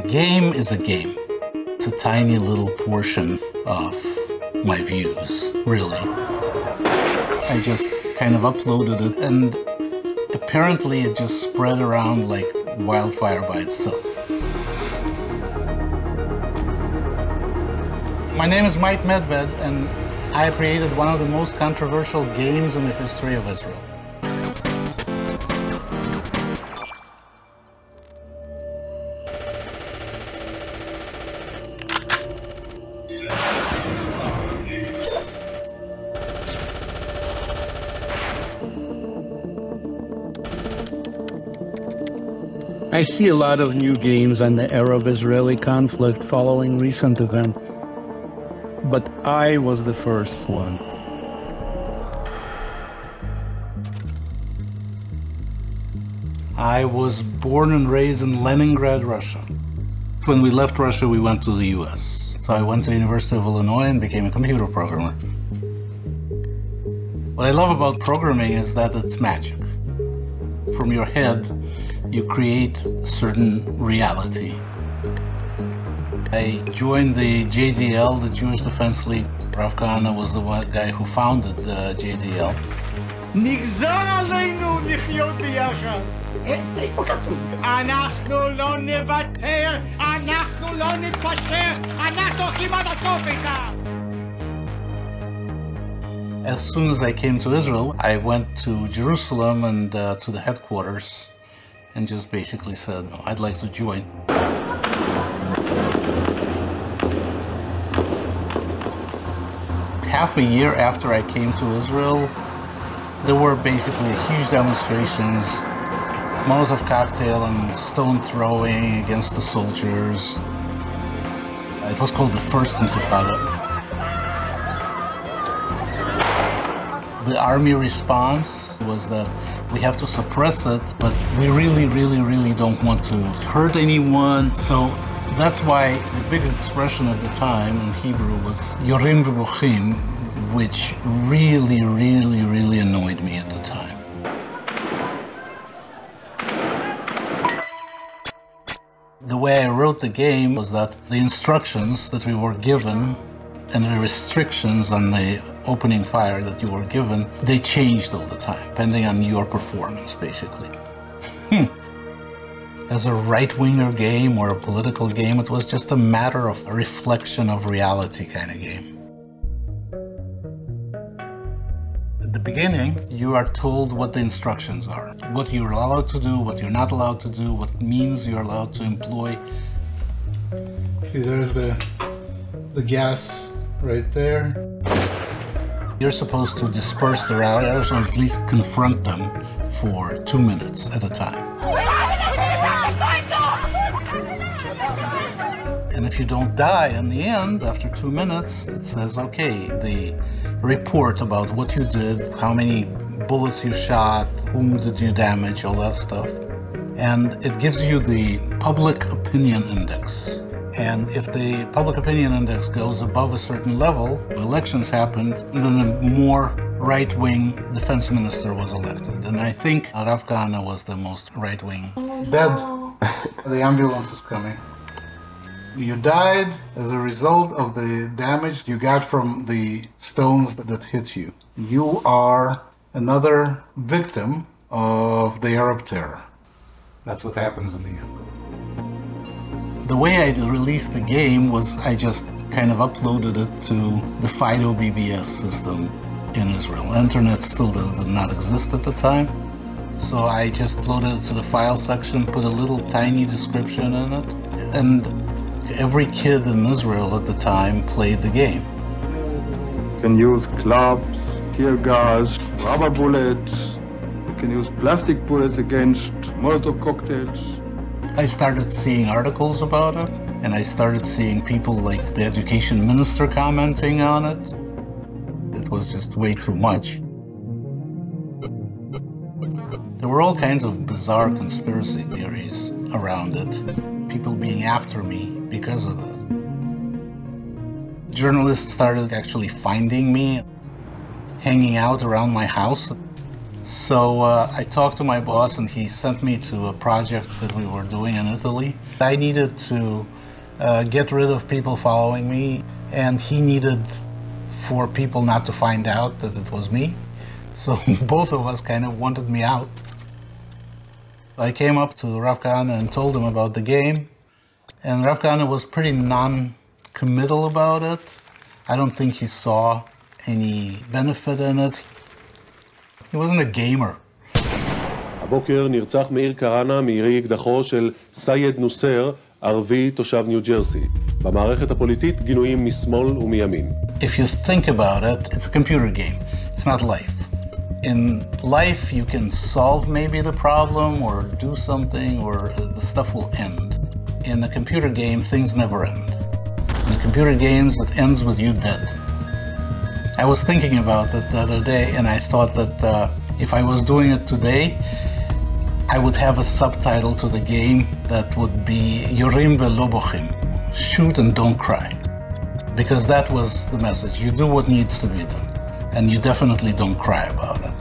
game is a game. It's a tiny little portion of my views, really. I just kind of uploaded it, and apparently it just spread around like wildfire by itself. My name is Mike Medved, and I created one of the most controversial games in the history of Israel. I see a lot of new games on the Arab-Israeli conflict following recent events, but I was the first one. I was born and raised in Leningrad, Russia. When we left Russia, we went to the US. So I went to the University of Illinois and became a computer programmer. What I love about programming is that it's magic. From your head, you create a certain reality. I joined the JDL, the Jewish Defense League. Rav Kahana was the guy who founded the JDL. נגזר עלינו לחיות ביחד. איפה כתוב? אנחנו לא נוותר, אנחנו לא נתפשר, אנחנו הולכים עד הסוף איתם. As soon as I came to Israel, I went to Jerusalem and to the headquarters and just basically said, I'd like to join. Half a year after I came to Israel, there were basically huge demonstrations, Molotov cocktail and stone throwing against the soldiers. It was called the first Intifada. The army response was that we have to suppress it, but we really don't want to hurt anyone. So that's why the big expression at the time in Hebrew was Yorim v'Bochim, which really annoyed me at the time. The way I wrote the game was that the instructions that we were given and the restrictions on the opening fire that you were given, they changed all the time, depending on your performance, basically. As a right-winger game or a political game, it was just a matter of a reflection of reality kind of game. At the beginning, you are told what the instructions are, what you're allowed to do, what you're not allowed to do, what means you're allowed to employ. See, there's the gas right there. You're supposed to disperse the rioters, or at least confront them for 2 minutes at a time. And if you don't die in the end, after 2 minutes, it says, okay, the report about what you did, how many bullets you shot, whom did you damage, all that stuff. And it gives you the public opinion index. And if the public opinion index goes above a certain level, elections happened, and then a more right-wing defense minister was elected. And I think Rav Kahana was the most right-wing. Dead. The ambulance is coming. You died as a result of the damage you got from the stones that hit you. You are another victim of the Arab terror. That's what happens in the end. The way I released the game was I just kind of uploaded it to the FIDO BBS system in Israel. Internet still did not exist at the time. So I just uploaded it to the file section, put a little tiny description in it, and every kid in Israel at the time played the game. You can use clubs, tear gas, rubber bullets. You can use plastic bullets against Molotov cocktails. I started seeing articles about it, and I started seeing people like the education minister commenting on it. It was just way too much. There were all kinds of bizarre conspiracy theories around it, people being after me because of this. Journalists started actually finding me, hanging out around my house. So I talked to my boss and he sent me to a project that we were doing in Italy. I needed to get rid of people following me, and he needed for people not to find out that it was me. So both of us kind of wanted me out. I came up to Rav Kahana and told him about the game, and Rav Kahana was pretty non-committal about it. I don't think he saw any benefit in it. He wasn't a gamer. הבוקר נרצח מאיר כהנא מירי אקדחו של סייד נוסר, ערבי תושב ניו ג'רסי. במערכת הפוליטית גינויים משמאל ומימין. If you think about it, it's a computer game. It's not life. In life, you can solve maybe the problem or do something or the stuff will end. In a computer game, things never end. In computer games, it ends with you dead. I was thinking about it the other day and I thought that if I was doing it today, I would have a subtitle to the game that would be Yorim velo bochim, shoot and don't cry. Because that was the message. You do what needs to be done. And you definitely don't cry about it.